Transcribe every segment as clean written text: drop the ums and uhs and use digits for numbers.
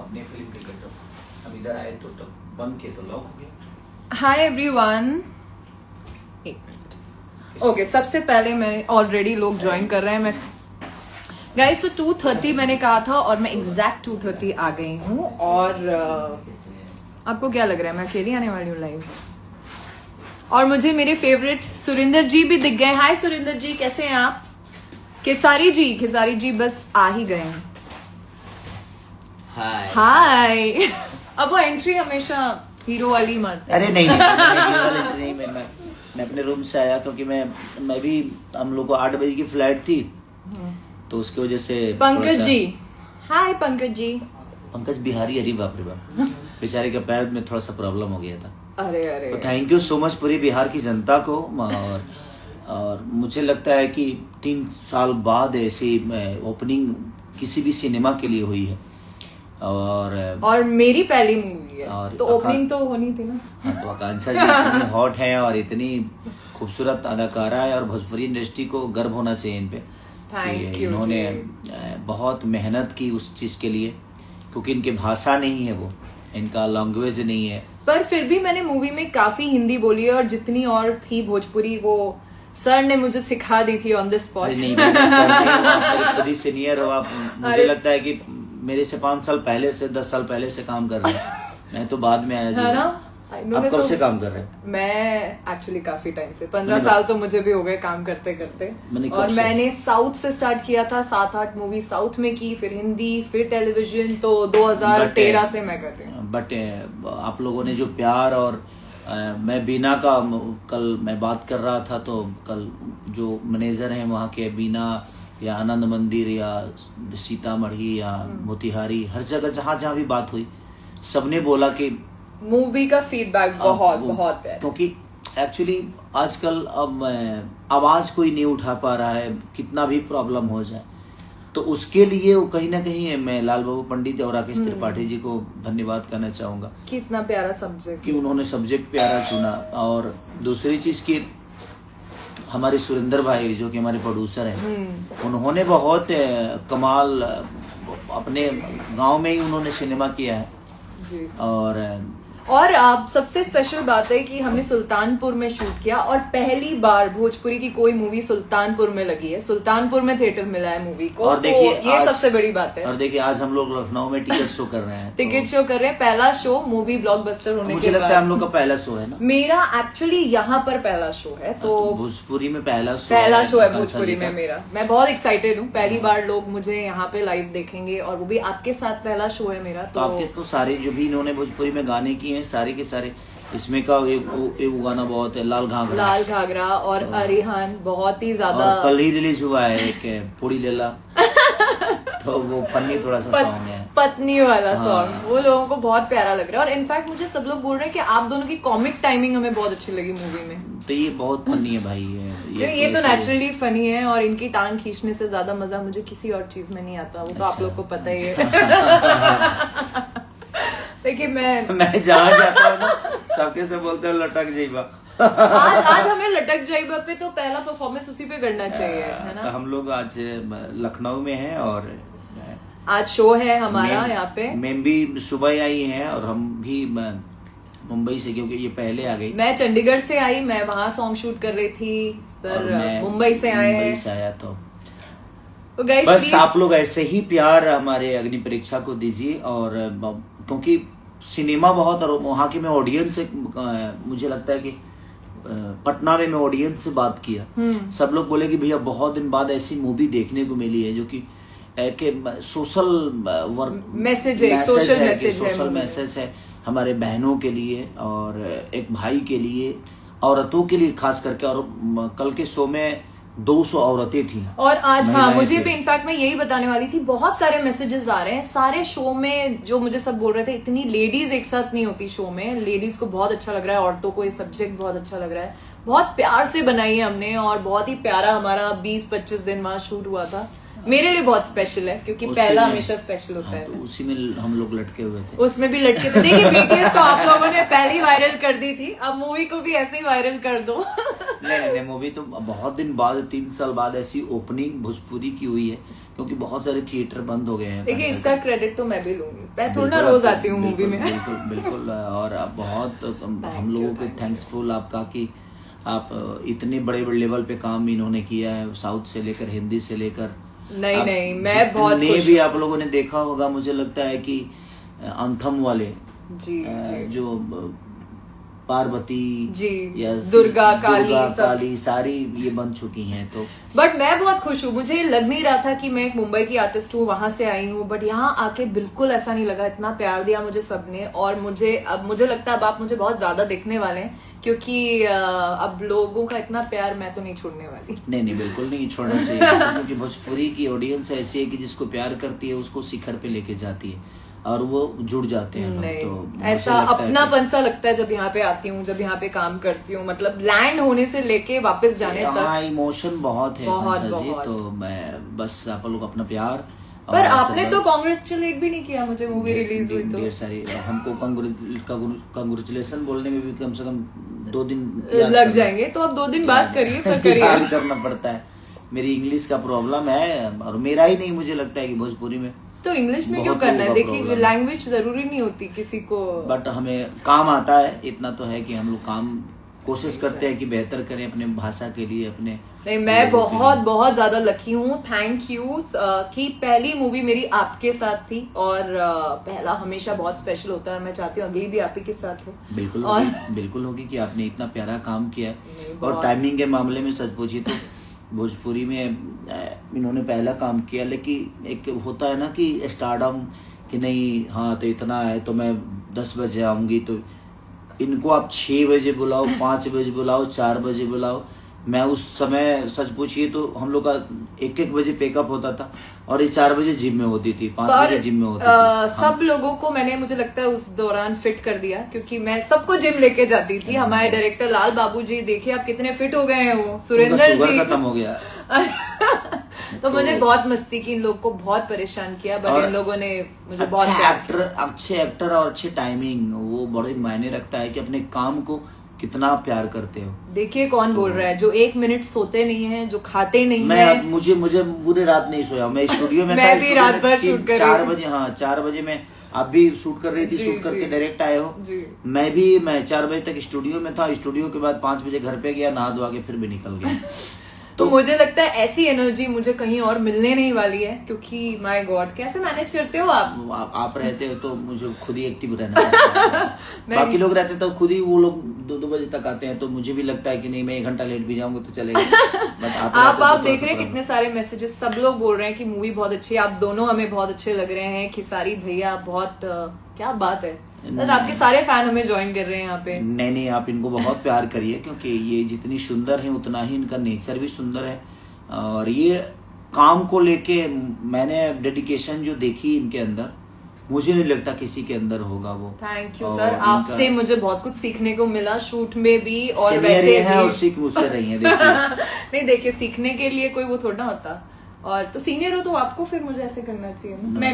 अपने film cricketer. अब इधर आए तो तब बंद के तो लॉक हो गया। हाय एवरीवन, एक मिनट। ओके, सबसे पहले मैं ऑलरेडी लोग ज्वाइन कर रहे हैं। मैं गाइस तो 2:30 मैंने कहा था और मैं एग्जैक्ट 2:30 आ गई हूँ। और आपको क्या लग रहा है मैं अकेली आने वाली हूँ लाइव? और मुझे मेरे फेवरेट सुरिंदर जी भी दिख गए। हाय सुरिंदर जी, कैसे हैं आप? खेसारी जी बस आ ही गए हैं। हाय अब वो एंट्री हमेशा हीरो वाली मत। अरे नहीं, मैं अपने रूम से आया क्योंकि मैं भी, हम लोग को 8 बजे की फ्लाइट थी तो उसकी वजह से। पंकज जी, हाय पंकज जी। पंकज बिहारी, अरे बाप रे बाप, बेचारे के पैर में थोड़ा सा प्रॉब्लम हो गया था। अरे तो थैंक यू सो मच पूरी बिहार की जनता को। और मुझे लगता है कि 3 साल बाद ऐसी ओपनिंग किसी भी सिनेमा के लिए हुई है और मेरी पहली मूवी है और तो ओपनिंग तो होनी थी ना। हाँ, तो आकांक्षा जी इतनी हॉट है और इतनी खूबसूरत अदाकारा है और भोजपुरी इंडस्ट्री को गर्व होना चाहिए इन पे। Thank you. इन्होंने बहुत मेहनत की उस चीज के लिए, क्योंकि इनकी भाषा नहीं है, वो इनका लैंग्वेज नहीं है। पर फिर भी मैंने मूवी में काफी हिंदी बोली है और जितनी और थी भोजपुरी वो सर ने मुझे सिखा दी थी ऑन द स्पॉट। नहीं, सर खुद ही सीनियर हो आप। मुझे लगता है कि मेरे से 5 साल पहले से 10 साल पहले से काम कर रहे हैं। मैं तो बाद में आया। है ना? आप कब से काम कर रहे हैं? मैं एक्चुअली काफी टाइम से, 15 साल तो मुझे भी हो गए काम करते करते। और मैंने साउथ से स्टार्ट किया था, 7-8 मूवी साउथ में की, फिर हिंदी, फिर टेलीविजन, तो 2013 से मैं कर रही हूँ। बट आप लोगों ने जो प्यार और मैं बीना का कल मैं बात कर रहा था तो कल जो मैनेजर हैं वहाँ के, बीना या आनंद मंदिर या सीतामढ़ी या मोतिहारी, हर जगह जहाँ जहाँ भी बात हुई सबने बोला कि मूवी का फीडबैक बहुत प्यारा। क्योंकि एक्चुअली आजकल अब आवाज कोई नहीं उठा पा रहा है, कितना भी प्रॉब्लम हो जाए, तो उसके लिए वो कहीं ना कहीं मैं लाल बाबू पंडित और राकेश त्रिपाठी जी को धन्यवाद करना चाहूंगा। कितना प्यारा सब्जेक्ट कि उन्होंने सब्जेक्ट प्यारा चुना। और दूसरी चीज की हमारे सुरेंद्र भाई जो कि हमारे प्रोड्यूसर हैं, उन्होंने बहुत कमाल अपने गांव में ही उन्होंने सिनेमा किया है जी। और आप सबसे स्पेशल बात है कि हमने सुल्तानपुर में शूट किया और पहली बार भोजपुरी की कोई मूवी सुल्तानपुर में लगी है। सुल्तानपुर में थिएटर मिला है मूवी को। और देखिए तो ये सबसे बड़ी बात है। और देखिए आज हम लोग लखनऊ में टिकट शो कर रहे हैं। टिकट शो कर रहे हैं, पहला शो मूवी ब्लॉकबस्टर होने के बाद। मुझे लगता है हम लोग का पहला शो है ना। मेरा एक्चुअली यहाँ पर पहला शो है, तो भोजपुरी में पहला शो है भोजपुरी में मेरा। मैं बहुत एक्साइटेड हूँ, पहली बार लोग मुझे यहाँ पे लाइव देखेंगे और वो भी आपके साथ पहला शो है मेरा। तो आपके तो सारे जो भी इन्होंने भोजपुरी में गाने किए हैं सारे के सारे, इसमें का एक गाना बहुत है, लाल घाघरा और अरिहान बहुत ही ज्यादा। कल ही रिलीज हुआ है एक पूरी लेला तो वो फनी थोड़ा सा सॉन्ग है, पत्नी वाला सॉन्ग। वो लोगों को बहुत प्यारा लग रहा है। और इनफैक्ट मुझे सब लोग बोल रहे हैं कि आप दोनों की कॉमिक टाइमिंग हमें बहुत अच्छी लगी मूवी में। तो ये बहुत फनी है भाई। ये तो नेचुरली फनी है और इनकी टांग खींचने से ज्यादा मजा मुझे किसी और चीज में नहीं आता। वो तो आप लोग को पता ही है। देखिए मैं जहाँ जाता हूँ ना सबके से बोलते हैं लटक जाइबा। आज हमें लटक जाइबा पे तो पहला परफॉर्मेंस उसी पे करना चाहिए, है ना? तो हम लोग आज लखनऊ में हैं और आज शो है हमारा यहाँ पे। मैम भी सुबह आई हैं और हम भी मुंबई से, क्योंकि ये पहले आ गई। मैं चंडीगढ़ से आई, मैं वहाँ सॉन्ग शूट कर रही थी। सर मुंबई से आए हैं। मुंबई से आया तो गाइस बस आप लोग ऐसे ही प्यार हमारे अग्नि परीक्षा को दीजिए। और क्योंकि सिनेमा बहुत, और वहाँ की मैं ऑडियंस से मुझे लगता है कि पटना में मैं ऑडियंस से बात किया, सब लोग बोले कि भैया बहुत दिन बाद ऐसी मूवी देखने को मिली है जो कि सोशल वर्क मैसेज है, सोशल मैसेज है हमारे बहनों के लिए और एक भाई के लिए, औरतों के लिए खास करके। और कल के शो में 200 औरतें थी और आज मुझे भी इनफैक्ट मैं यही बताने वाली थी, बहुत सारे मैसेजेस आ रहे हैं सारे शो में। जो मुझे सब बोल रहे थे इतनी लेडीज एक साथ नहीं होती शो में, लेडीज को बहुत अच्छा लग रहा है, औरतों को ये सब्जेक्ट बहुत अच्छा लग रहा है। बहुत प्यार से बनाई है हमने और बहुत ही प्यारा हमारा 20-25 दिन वहां शूट हुआ था। मेरे लिए बहुत स्पेशल है क्योंकि पहला हमेशा स्पेशल होता है। तो उसी में हम लोग लटके हुए थे, उसमें भी लटके थे। देखिए बीटीएस तो आप लोगों ने पहली वायरल कर दी थी, अब मूवी को भी ऐसे ही वायरल कर दो। नहीं मूवी तो बहुत दिन बाद 3 साल बाद ऐसी ओपनिंग भोजपुरी की हुई है, क्योंकि बहुत सारे थिएटर बंद हो गए हैं। देखिए इसका क्रेडिट तो मैं भी लूंगी, मैं थोड़ा बिल्कुल, रोज आती हूँ मूवी में। बिल्कुल और आप बहुत हम लोगों के थैंक्सफुल आपका कि आप इतने बड़े लेवल पे काम इन्होंने किया है, साउथ से लेकर हिंदी से लेकर। नहीं मैं बहुत खुश भी आप लोगों ने देखा होगा, मुझे लगता है कि अंथम वाले जी जो पार्वती जी या दुर्गा काली सारी ये बन चुकी हैं। तो बट मैं बहुत खुश हूँ, मुझे लग नहीं रहा था कि मैं एक मुंबई की आर्टिस्ट हूँ, वहां से आई हूँ, बट यहाँ आके बिल्कुल ऐसा नहीं लगा। इतना प्यार दिया मुझे सबने, और मुझे लगता है अब आप मुझे बहुत ज्यादा देखने वाले हैं, क्योंकि अब लोगों का इतना प्यार मैं तो नहीं छोड़ने वाली। नहीं बिल्कुल नहीं छोड़ना चाहिए, क्योंकि भोजपुरी की ऑडियंस ऐसी है कि जिसको प्यार करती है उसको शिखर पे लेके जाती है और वो जुड़ जाते हैं। नहीं तो ऐसा अपनापन सा लगता है जब यहाँ पे आती हूँ, जब यहाँ पे काम करती हूँ, मतलब लैंड होने से लेके वापस जाने तक इमोशन बहुत है जी। बहुत। तो मैं बस आप लोग अपना प्यार। पर आपने तो कांग्रेचुलेट भी नहीं किया मुझे, मूवी रिलीज हुई तो। ढेर सारी हमको कांग्रेचुलेशन बोलने में भी कम से कम 2 दिन लग जाएंगे, तो अब 2 दिन बाद करिए, पर करिए। याद करना पड़ता है, मेरी इंग्लिश का प्रॉब्लम है, और मेरा ही नहीं, मुझे लगता है कि भोजपुरी में तो इंग्लिश में क्यों करना है? देखिए लैंग्वेज जरूरी नहीं होती किसी को, बट हमें काम आता है, इतना तो है कि हम लोग काम कोशिश करते हैं कि बेहतर करें अपने भाषा के लिए, अपने। नहीं मैं बहुत ज्यादा लकी हूँ, थैंक यू कि पहली मूवी मेरी आपके साथ थी, और पहला हमेशा बहुत स्पेशल होता है, मैं चाहती हूँ अगली भी आप ही के साथ हो। बिल्कुल होगी कि आपने इतना प्यारा काम किया है। और टाइमिंग के मामले में सच पूछिए तो भोजपुरी में इन्होंने पहला काम किया, लेकिन एक होता है ना कि स्टारडम कि नहीं, हाँ तो इतना है तो मैं 10 बजे आऊंगी, तो इनको आप 6 बजे बुलाओ, 5 बजे बुलाओ, 4 बजे बुलाओ। मैं उस समय सच पूछिए तो हम लोग का 1-1 बजे पेकअप होता था, और ये 4 बजे जिम में होती थी, 5 बजे जिम में होती थी। सब लोगों को मैंने, मुझे लगता है उस दौरान फिट कर दिया, क्योंकि मैं सबको जिम लेके जाती थी। हमारे डायरेक्टर लाल बाबू जी, देखिए आप कितने फिट हो गए हैं, वो सुरेंद्र जी खत्म हो गया। तो मुझे बहुत मस्ती की, इन लोग को बहुत परेशान किया, बट इन लोगों ने मुझे बहुत अच्छे एक्टर और अच्छे टाइमिंग, वो बड़े मायने रखता है कि अपने काम को कितना प्यार करते हो। देखिए कौन बोल रहा है, जो 1 मिनट सोते नहीं है, जो खाते नहीं है। है। मुझे पूरे रात नहीं सोया, मैं स्टूडियो में मैं भी रात भर शूट कर 4 बजे, हाँ 4 बजे में आप भी शूट कर रही थी, शूट करके डायरेक्ट आए हो। मैं 4 बजे तक स्टूडियो में था, स्टूडियो के बाद 5 बजे घर पे गया, नहा धोआ के फिर भी निकल गया। तो मुझे लगता है ऐसी एनर्जी मुझे कहीं और मिलने नहीं वाली है, क्योंकि माय गॉड कैसे मैनेज करते हो आप रहते हो तो मुझे खुद ही एक्टिव रहना पड़ता है। बाकी लोग रहते तो खुद ही वो लोग 2 बजे तक आते हैं, तो मुझे भी लगता है कि नहीं मैं 1 घंटा लेट भी जाऊंगा तो चलेगा। बट आप देख रहे हैं कितने सारे मैसेजेस, सब लोग बोल रहे हैं कि मूवी बहुत अच्छी है, आप दोनों हमें बहुत अच्छे लग रहे हैं, खिसारी भैया बहुत क्या बात है, आपके सारे फैन हमें ज्वाइन कर रहे हैं यहाँ पे। नहीं आप इनको बहुत प्यार करिए, क्योंकि ये जितनी सुंदर है उतना ही इनका नेचर भी सुंदर है, और ये काम को लेके मैंने डेडिकेशन जो देखी इनके अंदर, मुझे नहीं लगता किसी के अंदर होगा वो। थैंक यू सर, आपसे मुझे बहुत कुछ सीखने को मिला, शूट में भी और वैसे है, और सीख मुझसे रही है। नहीं देखिए सीखने के लिए कोई वो थोड़ा होता, और तो सीनियर हो तो आपको फिर मुझे ऐसे करना चाहिए ना? नहीं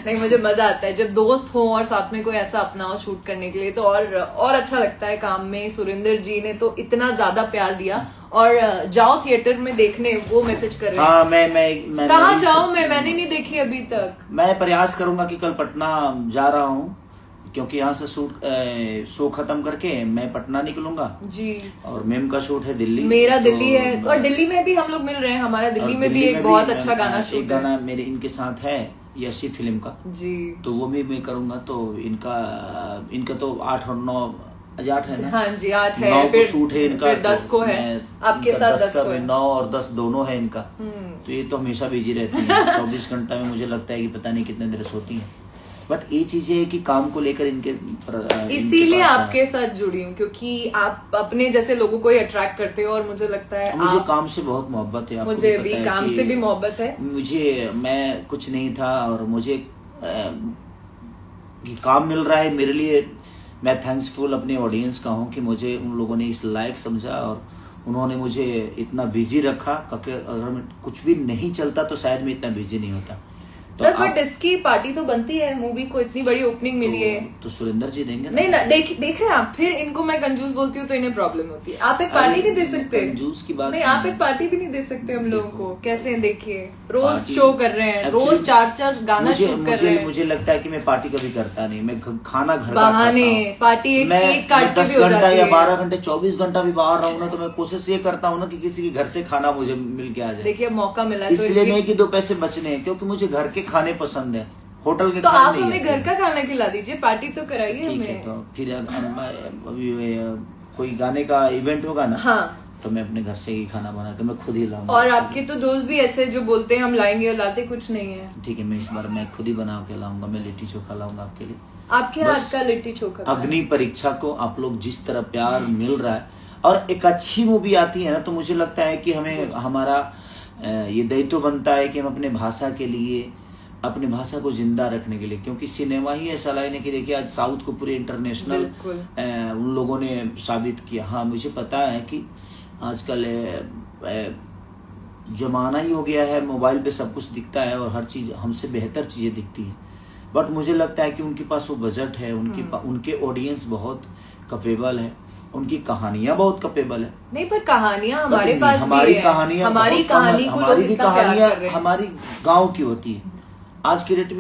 नहीं मुझे मजा आता है जब दोस्त हो और साथ में कोई ऐसा अपना हो शूट करने के लिए, तो और अच्छा लगता है काम में। सुरेंद्र जी ने तो इतना ज्यादा प्यार दिया, और जाओ थिएटर में देखने, वो मैसेज कर रहे हैं। हाँ, मैं कहाँ जाऊँ मैंने नहीं देखी अभी तक। मैं प्रयास करूंगा कि कल पटना जा रहा हूँ, क्योंकि यहाँ से शो खत्म करके मैं पटना निकलूंगा जी, और मैम का शूट है दिल्ली, मेरा तो दिल्ली है, और दिल्ली में भी हम लोग मिल रहे हैं। हमारा दिल्ली में भी एक बहुत अच्छा गाना शूट है, एक गाना मेरे इनके साथ है यशी फिल्म का जी, तो वो भी मैं करूंगा। तो इनका तो 8 और 9 8 है ना? हाँ जी 8 है, 9 फिर शूट है इनका, फिर 10 को है आपके साथ, 10 को है, 9 और 10 दोनों है इनका। तो ये तो हमेशा बिजी रहती है, 24 घंटा में मुझे लगता है कि पता नहीं कितने देर सोती है। बट ये चीजें है कि काम को लेकर इसीलिए आपके साथ जुड़ी हूँ, क्योंकि आप अपने जैसे लोगों को ही अट्रैक्ट करते हो, और मुझे लगता है मुझे काम से बहुत मोहब्बत है। मुझे भी काम से भी मोहब्बत है। मैं कुछ नहीं था, और मुझे काम मिल रहा है मेरे लिए। मैं थैंक्सफुल अपने ऑडियंस का हूँ कि मुझे उन लोगों ने इस लायक समझा, और उन्होंने मुझे इतना बिजी रखा, क्योंकि अगर मैं कुछ भी नहीं चलता तो शायद मैं इतना बिजी नहीं होता। सर बट इसकी पार्टी तो बनती है, मूवी को इतनी बड़ी ओपनिंग मिली है। तो सुरेंद्र जी देंगे ना? नहीं ना, देख रहे हैं आप, फिर इनको मैं कंजूस बोलती हूँ तो इन्हें प्रॉब्लम होती है। आप एक पार्टी नहीं दे सकते? कंजूस की बात नहीं, आप एक पार्टी भी नहीं दे सकते हम लोगों को। कैसे हैं देखिए, रोज पार्टी- शो कर रहे हैं, रोज Actually, 4 गाना शूट कर रहे हैं। मुझे लगता है कि मैं पार्टी कभी करता नहीं, मैं खाना घर का बहाने, खाता हूँ। पार्टी एक मैं केक काट के 10 भी हो घंटा जाती या है। 12 घंटे 24 घंटा भी बाहर रहूँ ना, तो मैं कोशिश ये करता हूँ ना कि किसी के घर से खाना मुझे मिल के आ जाए। देखिए मौका मिला है इसलिए नहीं कि 2 पैसे बचने हैं, क्योंकि मुझे घर के खाने पसंद है, होटल के तो खाने आप नहीं हमें है। घर का खाना खिला दीजिए, पार्टी तो कराइए ठीक है, हमें। तो फिर अभी कोई गाने का इवेंट होगा ना, हाँ, तो मैं अपने घर से ही खाना बना के मैं खुद ही लाऊंगा। और आपके तो दोस्त भी ऐसे जो बोलते हैं हम लाएंगे और लाते कुछ नहीं है। ठीक है, मैं इस बार मैं खुद ही बना के लाऊंगा, मैं लिट्टी चोखा लाऊंगा आपके लिए। आपके बस हाथ का लिट्टी चोखा खाना। अग्नि परीक्षा को आप लोग जिस तरह प्यार मिल रहा है, और एक अच्छी मूवी आती है ना, तो मुझे लगता है कि हमें हमारा ये दायित्व बनता है कि हम अपने भाषा के लिए, अपनी भाषा को जिंदा रखने के लिए, क्योंकि सिनेमा ही ऐसा लाइन है कि देखिए आज साउथ को पूरे इंटरनेशनल बिल्कुल। उन लोगों ने साबित किया। हाँ, मुझे पता है कि आजकल जमाना ही हो गया है, मोबाइल पे सब कुछ दिखता है और हर चीज हमसे बेहतर चीजें दिखती है, बट मुझे लगता है कि उनके पास वो बजट है, उनके ऑडियंस बहुत कैपेबल है, उनकी कहानियां बहुत कैपेबल है। नहीं, पर कहानियां हमारे पास भी हमारी है। कहानियां हमारी बहुत कम है, कहानी को हमारी लोग भी इतना प्यार कहानियां कर रहे हैं। हमारी गांव की होती है आज की डेट में।